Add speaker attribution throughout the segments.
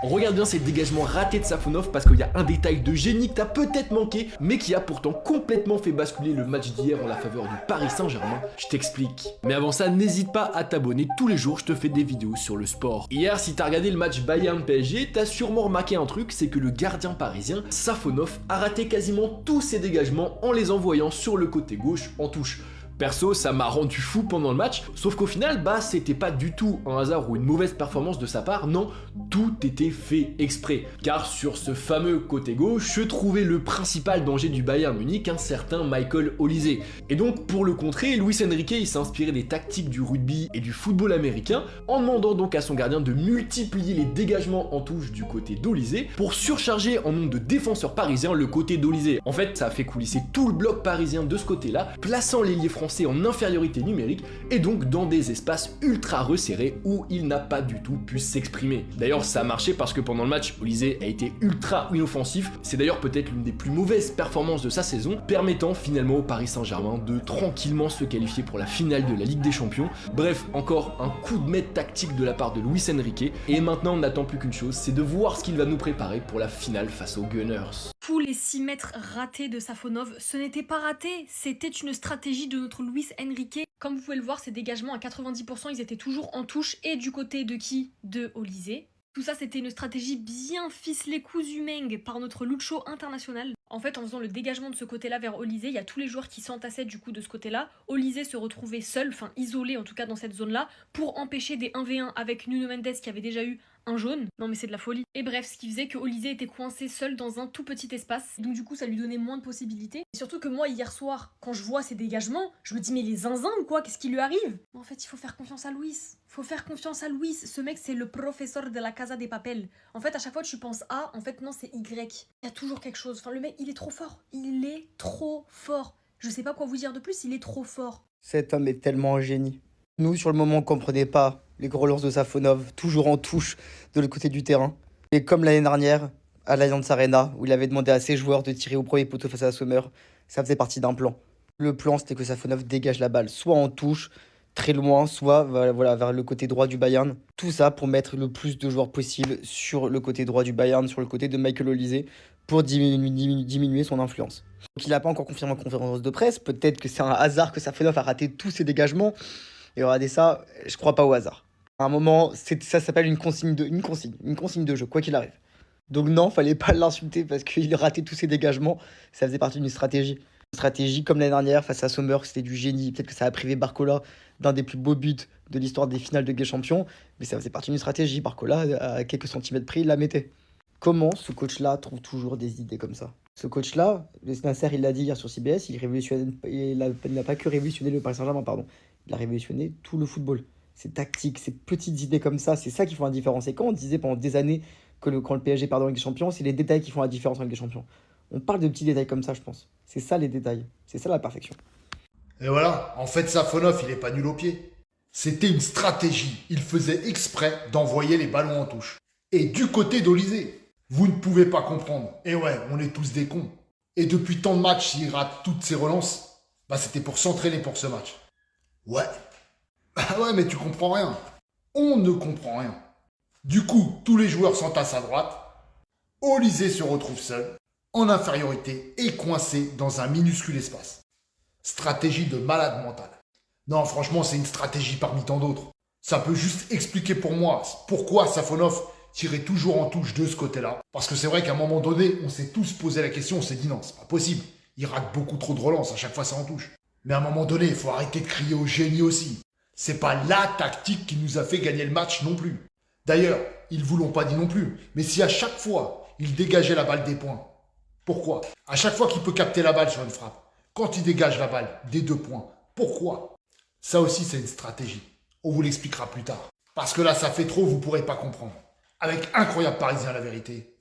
Speaker 1: On regarde bien ces dégagements ratés de Safonov parce qu'il y a un détail de génie que t'as peut-être manqué, mais qui a pourtant complètement fait basculer le match d'hier en la faveur du Paris Saint-Germain. Je t'explique. Mais avant ça, n'hésite pas à t'abonner, tous les jours je te fais des vidéos sur le sport. Hier, si t'as regardé le match Bayern-PSG, t'as sûrement remarqué un truc, c'est que le gardien parisien, Safonov, a raté quasiment tous ses dégagements en les envoyant sur le côté gauche en touche. Perso, ça m'a rendu fou pendant le match, sauf qu'au final, c'était pas du tout un hasard ou une mauvaise performance de sa part, non, tout était fait exprès. Car sur ce fameux côté gauche, je trouvais le principal danger du Bayern Munich, un certain Michael Olise. Et donc, pour le contrer, Luis Enrique, il s'est inspiré des tactiques du rugby et du football américain, en demandant donc à son gardien de multiplier les dégagements en touche du côté d'Olise, pour surcharger en nombre de défenseurs parisiens le côté d'Olise. En fait, ça a fait coulisser tout le bloc parisien de ce côté-là, plaçant l'ailier français en infériorité numérique et donc dans des espaces ultra resserrés où il n'a pas du tout pu s'exprimer. D'ailleurs ça a marché parce que pendant le match, Olise a été ultra inoffensif, c'est d'ailleurs peut-être l'une des plus mauvaises performances de sa saison, permettant finalement au Paris Saint-Germain de tranquillement se qualifier pour la finale de la Ligue des Champions. Bref, encore un coup de maître tactique de la part de Luis Enrique, et maintenant on n'attend plus qu'une chose, c'est de voir ce qu'il va nous préparer pour la finale face aux Gunners.
Speaker 2: Tous les 6 mètres ratés de Safonov, ce n'était pas raté, c'était une stratégie de notre Luis Enrique. Comme vous pouvez le voir, ces dégagements à 90%, ils étaient toujours en touche, et du côté de qui? De Olise. Tout ça, c'était une stratégie bien ficelée cousu-meng par notre Lucho international. En fait, en faisant le dégagement de ce côté-là vers Olise, il y a tous les joueurs qui s'entassaient du coup de ce côté-là. Olise se retrouvait seul, enfin isolé en tout cas dans cette zone-là, pour empêcher des 1v1 avec Nuno Mendes qui avait déjà eu un jaune. Non mais c'est de la folie. Et bref, ce qui faisait que Olise était coincé seul dans un tout petit espace. Donc du coup, ça lui donnait moins de possibilités. Et surtout que moi, hier soir, quand je vois ces dégagements, je me dis mais les zinzins ou quoi? Qu'est-ce qui lui arrive? En fait, il faut faire confiance à Luis. Faut faire confiance à Luis. Ce mec, c'est le professeur de la Casa des Papel. En fait, à chaque fois que tu penses A, en fait non, c'est Y. Il y a toujours quelque chose. Enfin, le mec, il est trop fort. Il est trop fort. Je sais pas quoi vous dire de plus, il est trop fort.
Speaker 3: Cet homme est tellement un génie. Nous, sur le moment, on comprenait pas les gros relances de Safonov, toujours en touche de l'autre côté du terrain. Et comme l'année dernière, à l'Allianz Arena, où il avait demandé à ses joueurs de tirer au premier poteau face à Sommer, ça faisait partie d'un plan. Le plan, c'était que Safonov dégage la balle, soit en touche, très loin, soit voilà, vers le côté droit du Bayern. Tout ça pour mettre le plus de joueurs possible sur le côté droit du Bayern, sur le côté de Michael Olise, pour diminuer son influence. Donc, il n'a pas encore confirmé en conférence de presse. Peut-être que c'est un hasard que Safonov a raté tous ses dégagements. Et regardez ça, je crois pas au hasard. À un moment, ça s'appelle une consigne de jeu, quoi qu'il arrive. Donc non, fallait pas l'insulter parce qu'il ratait tous ses dégagements. Ça faisait partie d'une stratégie. Une stratégie comme l'année dernière face à Sommer, c'était du génie. Peut-être que ça a privé Barcola d'un des plus beaux buts de l'histoire des finales de Ligue des Champions. Mais ça faisait partie d'une stratégie. Barcola, à quelques centimètres près, il la mettait. Comment ce coach-là trouve toujours des idées comme ça? Ce coach-là, Nasser, il l'a dit hier sur CBS, il n'a pas que révolutionné le Paris Saint-Germain, pardon. Il a révolutionné tout le football. Ces tactiques, ces petites idées comme ça, c'est ça qui font la différence. Et quand on disait pendant des années que quand le PSG perd en Ligue des Champions, c'est les détails qui font la différence en Ligue des Champions. On parle de petits détails comme ça, je pense. C'est ça les détails. C'est ça la perfection.
Speaker 4: Et voilà, en fait, Safonov, il est pas nul au pied. C'était une stratégie. Il faisait exprès d'envoyer les ballons en touche. Et du côté d'Olise, vous ne pouvez pas comprendre. Et ouais, on est tous des cons. Et depuis tant de matchs, s'il rate toutes ses relances, c'était pour s'entraîner pour ce match. Ouais. Ah ouais, mais tu comprends rien. On ne comprend rien. Du coup, tous les joueurs s'entassent à droite. Olise se retrouve seul, en infériorité et coincé dans un minuscule espace. Stratégie de malade mental. Non, franchement, c'est une stratégie parmi tant d'autres. Ça peut juste expliquer pour moi pourquoi Safonov tirait toujours en touche de ce côté-là. Parce que c'est vrai qu'à un moment donné, on s'est tous posé la question, on s'est dit non, c'est pas possible. Il rate beaucoup trop de relances, à chaque fois ça en touche. Mais à un moment donné, il faut arrêter de crier au génie aussi. C'est pas la tactique qui nous a fait gagner le match non plus. D'ailleurs, ils vous l'ont pas dit non plus. Mais si à chaque fois, il dégageait la balle des points, pourquoi? À chaque fois qu'il peut capter la balle sur une frappe, quand il dégage la balle des 2 points, pourquoi? Ça aussi, c'est une stratégie. On vous l'expliquera plus tard. Parce que là, ça fait trop, vous pourrez pas comprendre. Avec incroyable parisien, la vérité,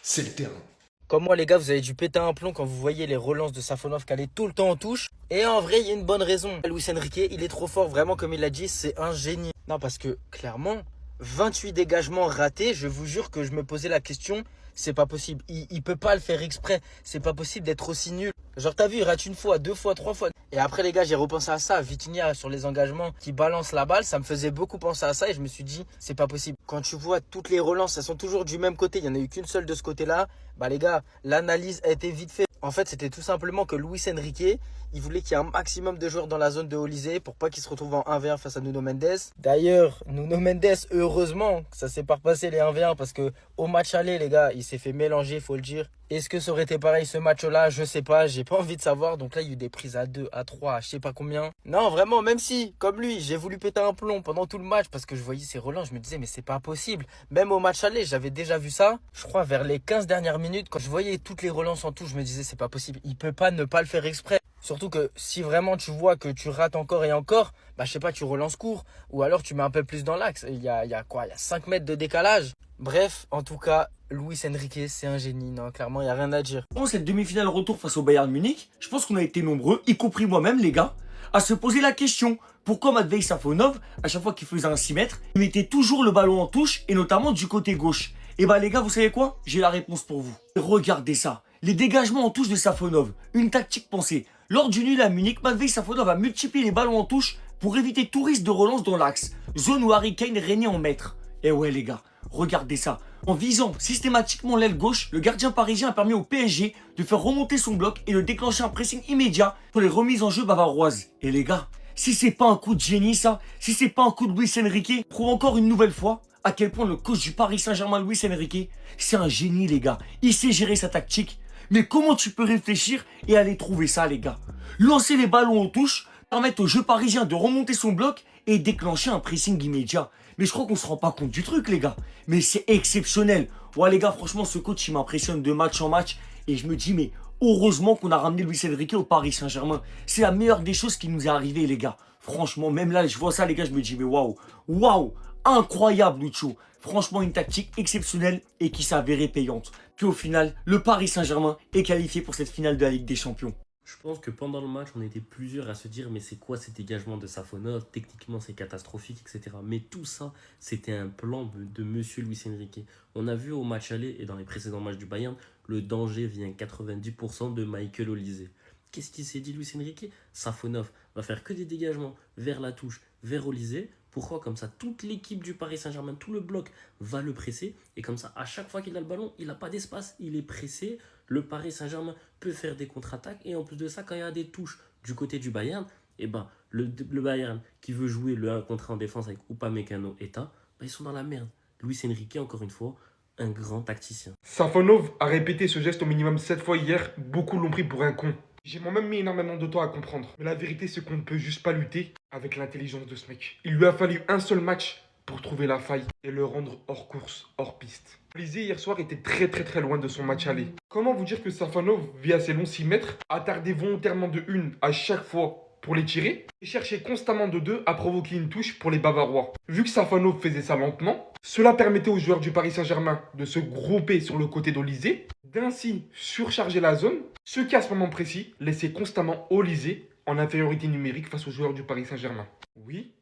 Speaker 4: c'est le terrain.
Speaker 5: Comme moi les gars, vous avez dû péter un plomb quand vous voyez les relances de Safonov qui allaient tout le temps en touche. Et en vrai, il y a une bonne raison. Luis Enrique, il est trop fort, vraiment comme il l'a dit, c'est un génie. Non, parce que clairement, 28 dégagements ratés. Je vous jure que je me posais la question. C'est pas possible. Il peut pas le faire exprès. C'est pas possible d'être aussi nul. Genre, t'as vu, il rate une fois, 2 fois, 3 fois. Et après, les gars, j'ai repensé à ça. Vitinha sur les engagements qui balance la balle. Ça me faisait beaucoup penser à ça. Et je me suis dit, c'est pas possible. Quand tu vois toutes les relances, elles sont toujours du même côté. Il y en a eu qu'une seule de ce côté-là. Bah, les gars, l'analyse a été vite faite. En fait, c'était tout simplement que Luis Enrique, il voulait qu'il y ait un maximum de joueurs dans la zone de Olysée pour pas qu'il se retrouve en 1v1 face à Nuno Mendes. D'ailleurs, Nuno Mendes, heureusement, ça s'est pas repassé les 1v1 parce que au match aller, les gars, il s'est fait mélanger, faut le dire. Est-ce que ça aurait été pareil ce match-là? Je sais pas, j'ai pas envie de savoir. Donc là, il y a eu des prises à 2, à 3, à je sais pas combien. Non, vraiment, même si, comme lui, j'ai voulu péter un plomb pendant tout le match parce que je voyais ses relances, je me disais, mais c'est pas possible. Même au match aller, j'avais déjà vu ça. Je crois vers les 15 dernières minutes, quand je voyais toutes les relances en touche, je me disais, c'est pas possible. Il peut pas ne pas le faire exprès. Surtout que si vraiment tu vois que tu rates encore et encore, bah je sais pas, tu relances court. Ou alors tu mets un peu plus dans l'axe. Il y a quoi? Il y a 5 mètres de décalage. Bref, en tout cas, Luis Enrique, c'est un génie. Non, clairement, il n'y a rien à dire.
Speaker 6: Pendant cette demi-finale retour face au Bayern Munich, je pense qu'on a été nombreux, y compris moi-même les gars, à se poser la question. Pourquoi Matvei Safonov, à chaque fois qu'il faisait un 6 mètres, il mettait toujours le ballon en touche et notamment du côté gauche? Et bah les gars, vous savez quoi? J'ai la réponse pour vous. Regardez ça. Les dégagements en touche de Safonov. Une tactique pensée. Lors du nul à Munich, Matvei Safonov a multiplié les ballons en touche pour éviter tout risque de relance dans l'axe. Zone où Harry Kane régnait en maître. Et ouais les gars, regardez ça. En visant systématiquement l'aile gauche, le gardien parisien a permis au PSG de faire remonter son bloc et de déclencher un pressing immédiat pour les remises en jeu bavaroises. Et les gars, si c'est pas un coup de génie ça, si c'est pas un coup de Luis Enrique, prouve encore une nouvelle fois à quel point le coach du Paris Saint-Germain, Luis Enrique, c'est un génie les gars. Il sait gérer sa tactique. Mais comment tu peux réfléchir et aller trouver ça les gars? Lancer les ballons en touche, permettre au jeu parisien de remonter son bloc et déclencher un pressing immédiat. Mais je crois qu'on se rend pas compte du truc les gars. Mais c'est exceptionnel. Ouais les gars, franchement ce coach il m'impressionne de match en match. Et je me dis mais heureusement qu'on a ramené Luis Enrique au Paris Saint-Germain. C'est la meilleure des choses qui nous est arrivée les gars. Franchement même là je vois ça les gars, je me dis mais waouh, waouh, incroyable Lucho. Franchement une tactique exceptionnelle et qui s'est avérée payante. Puis au final, le Paris Saint-Germain est qualifié pour cette finale de la Ligue des Champions.
Speaker 7: Je pense que pendant le match, on était plusieurs à se dire mais c'est quoi ces dégagements de Safonov? Techniquement, c'est catastrophique, etc. Mais tout ça, c'était un plan de Monsieur Luis Enrique. On a vu au match aller et dans les précédents matchs du Bayern, le danger vient 90% de Michael Olise. Qu'est-ce qu'il s'est dit Luis Enrique? Safonov va faire que des dégagements vers la touche, vers Olise. Pourquoi? Comme ça, toute l'équipe du Paris Saint-Germain, tout le bloc va le presser. Et comme ça, à chaque fois qu'il a le ballon, il n'a pas d'espace, il est pressé. Le Paris Saint-Germain peut faire des contre-attaques. Et en plus de ça, quand il y a des touches du côté du Bayern, eh ben, le Bayern qui veut jouer le 1 contre 1 en défense avec Upamecano et Ta, ben, ils sont dans la merde. Luis Enrique, encore une fois, un grand tacticien.
Speaker 8: Safonov a répété ce geste au minimum 7 fois hier. Beaucoup l'ont pris pour un con. J'ai moi-même mis énormément de temps à comprendre. Mais la vérité, c'est qu'on ne peut juste pas lutter avec l'intelligence de ce mec. Il lui a fallu un seul match pour trouver la faille et le rendre hors course, hors piste. Olise hier soir était très loin de son match aller. Comment vous dire que Safonov, via ses longs 6 mètres, a tardé volontairement de une à chaque fois pour les tirer et cherchait constamment de 2 à provoquer une touche pour les Bavarois. Vu que Safonov faisait ça lentement, cela permettait aux joueurs du Paris Saint-Germain de se grouper sur le côté d'Olise, d'ainsi surcharger la zone, ce qui à ce moment précis laissait constamment Olise en infériorité numérique face aux joueurs du Paris Saint-Germain. Oui,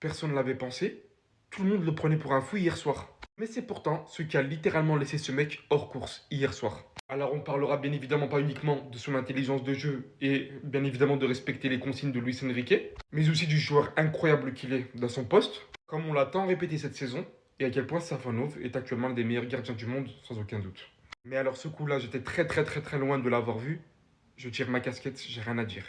Speaker 8: personne ne l'avait pensé, tout le monde le prenait pour un fou hier soir. Mais c'est pourtant ce qui a littéralement laissé ce mec hors course hier soir. Alors on parlera bien évidemment pas uniquement de son intelligence de jeu et bien évidemment de respecter les consignes de Luis Enrique, mais aussi du joueur incroyable qu'il est dans son poste, comme on l'a tant répété cette saison, et à quel point Safonov est actuellement l'un des meilleurs gardiens du monde sans aucun doute. Mais alors ce coup-là, j'étais très loin de l'avoir vu. Je tire ma casquette, j'ai rien à dire.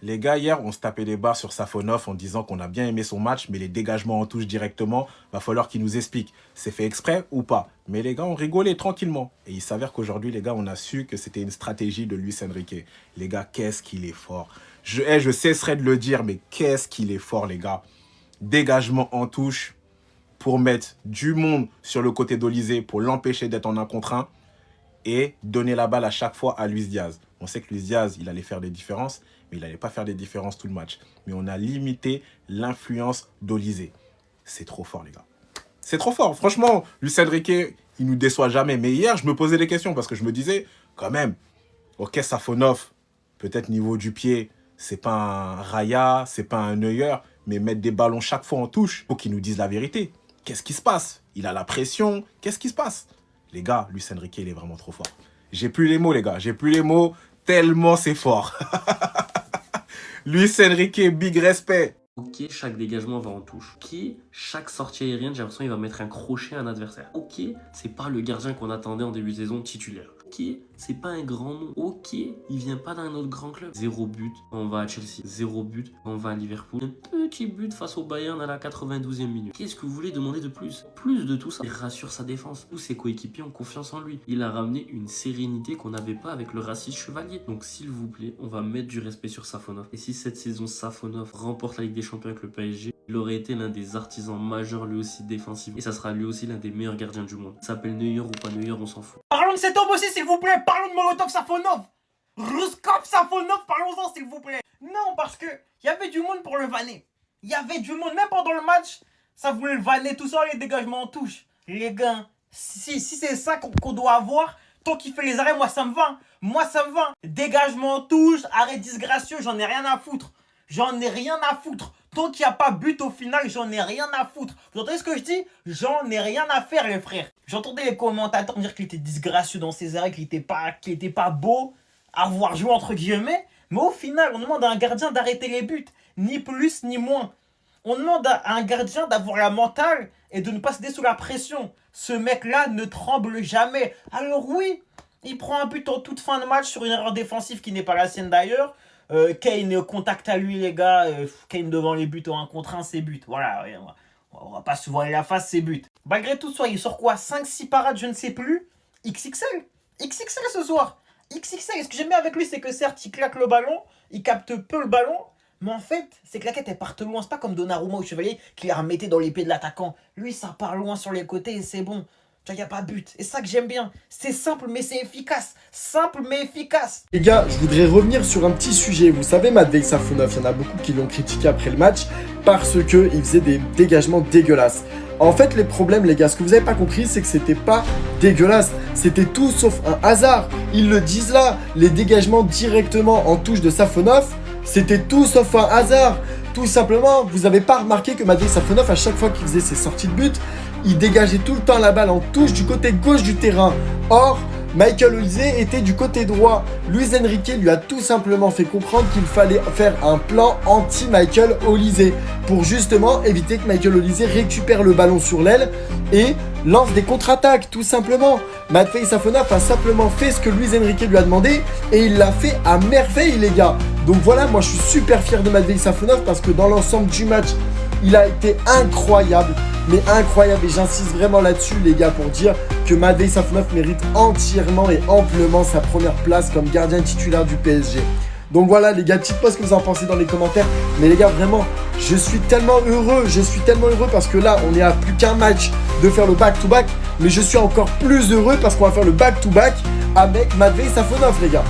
Speaker 9: Les gars, hier, on se tapait les barres sur Safonov en disant qu'on a bien aimé son match, mais les dégagements en touche directement, va falloir qu'il nous explique. C'est fait exprès ou pas? Mais les gars, on rigolait tranquillement. Et il s'avère qu'aujourd'hui, les gars, on a su que c'était une stratégie de Luis Enrique. Les gars, qu'est-ce qu'il est fort. Je cesserai de le dire, mais qu'est-ce qu'il est fort, les gars. Dégagement en touche pour mettre du monde sur le côté d'Olise, pour l'empêcher d'être en 1 contre 1 et donner la balle à chaque fois à Luis Diaz. On sait que Luis Diaz, il allait faire des différences, mais il n'allait pas faire des différences tout le match. Mais on a limité l'influence d'Olise. C'est trop fort, les gars. C'est trop fort. Franchement, Luis Enrique, il nous déçoit jamais. Mais hier, je me posais des questions parce que je me disais, quand même, ok, Safonov, peut-être niveau du pied, c'est pas un Raya, c'est pas un Neuer, mais mettre des ballons chaque fois en touche, faut qu'il nous dise la vérité. Qu'est-ce qui se passe? Il a la pression. Qu'est-ce qui se passe? Les gars, Luis Enrique, il est vraiment trop fort. J'ai plus les mots, les gars. J'ai plus les mots, tellement c'est fort. Luis Enrique, big respect.
Speaker 7: Ok, chaque dégagement va en touche. Ok, chaque sortie aérienne, j'ai l'impression qu'il va mettre un crochet à un adversaire. Ok, c'est pas le gardien qu'on attendait en début de saison titulaire. Ok, c'est pas un grand nom. Ok, il vient pas d'un autre grand club. 0 but, on va à Chelsea. 0 but, on va à Liverpool. Un petit but face au Bayern à la 92e minute. Qu'est-ce que vous voulez demander de plus? Plus de tout ça, il rassure sa défense. Tous ses coéquipiers ont confiance en lui. Il a ramené une sérénité qu'on n'avait pas avec le Racing Chevalier. Donc s'il vous plaît, on va mettre du respect sur Safonov. Et si cette saison Safonov remporte la Ligue des Champions avec le PSG, il aurait été l'un des artisans majeurs lui aussi défensifs. Et ça sera lui aussi l'un des meilleurs gardiens du monde. Ça s'appelle Neuer ou pas Neuer, on s'en fout.
Speaker 5: Parlons de cet homme aussi, s'il vous plaît. Parlons de Molotov Safonov. Ruskov Safonov, parlons-en, s'il vous plaît. Non, parce que il y avait du monde pour le vanner. Il y avait du monde, même pendant le match, ça voulait le vanner, tout ça, les dégagements en touche. Les gars, si c'est ça qu'on doit avoir, tant qu'il fait les arrêts, moi ça me va. Moi ça me va. Dégagement en touche, arrêt disgracieux, j'en ai rien à foutre. J'en ai rien à foutre. Tant qu'il n'y a pas but au final, j'en ai rien à foutre. Vous entendez ce que je dis? J'en ai rien à faire, les frères. J'entendais les commentateurs dire qu'il était disgracieux dans ses arrêts, qu'il était pas beau à voir jouer entre guillemets. Mais au final, on demande à un gardien d'arrêter les buts. Ni plus, ni moins. On demande à un gardien d'avoir la mentale et de ne pas céder sous la pression. Ce mec-là ne tremble jamais. Alors oui, il prend un but en toute fin de match sur une erreur défensive qui n'est pas la sienne d'ailleurs. Kane contact à lui, les gars. Kane devant les buts en 1 contre 1, c'est but. Voilà, on va pas se voiler la face, c'est but. Malgré tout, il sort quoi? 5-6 parades, je ne sais plus. XXL. XXL ce soir. XXL. Et ce que j'aime bien avec lui, c'est que certes, il claque le ballon, il capte peu le ballon. Mais en fait, ses claquettes, elles partent loin. C'est pas comme Donnarumma au Chevalier qui les remettait dans les pieds de l'attaquant. Lui, ça part loin sur les côtés et c'est bon. Il n'y a pas de but. Et ça que j'aime bien. C'est simple, mais c'est efficace. Simple, mais efficace.
Speaker 1: Les gars, je voudrais revenir sur un petit sujet. Vous savez, Matvei Safonov, il y en a beaucoup qui l'ont critiqué après le match parce qu'il faisait des dégagements dégueulasses. En fait, les problèmes, les gars, ce que vous n'avez pas compris, c'est que c'était pas dégueulasse. C'était tout sauf un hasard. Ils le disent là. Les dégagements directement en touche de Safonov, c'était tout sauf un hasard. Tout simplement, vous n'avez pas remarqué que Matvei Safonov, à chaque fois qu'il faisait ses sorties de but, il dégageait tout le temps la balle en touche du côté gauche du terrain. Or, Michael Olise était du côté droit. Luis Enrique lui a tout simplement fait comprendre qu'il fallait faire un plan anti-Michael Olise pour justement éviter que Michael Olise récupère le ballon sur l'aile et lance des contre-attaques, tout simplement. Matvei Safonov a simplement fait ce que Luis Enrique lui a demandé et il l'a fait à merveille, les gars. Donc voilà, moi je suis super fier de Matvei Safonov parce que dans l'ensemble du match, il a été incroyable, mais incroyable. Et j'insiste vraiment là-dessus, les gars, pour dire que Matvei Safonov mérite entièrement et amplement sa première place comme gardien titulaire du PSG. Donc voilà, les gars, dites-moi ce que vous en pensez dans les commentaires. Mais les gars, vraiment, je suis tellement heureux parce que là, on est à plus qu'un match de faire le back-to-back. Mais je suis encore plus heureux parce qu'on va faire le back-to-back avec Matvei Safonov, les gars.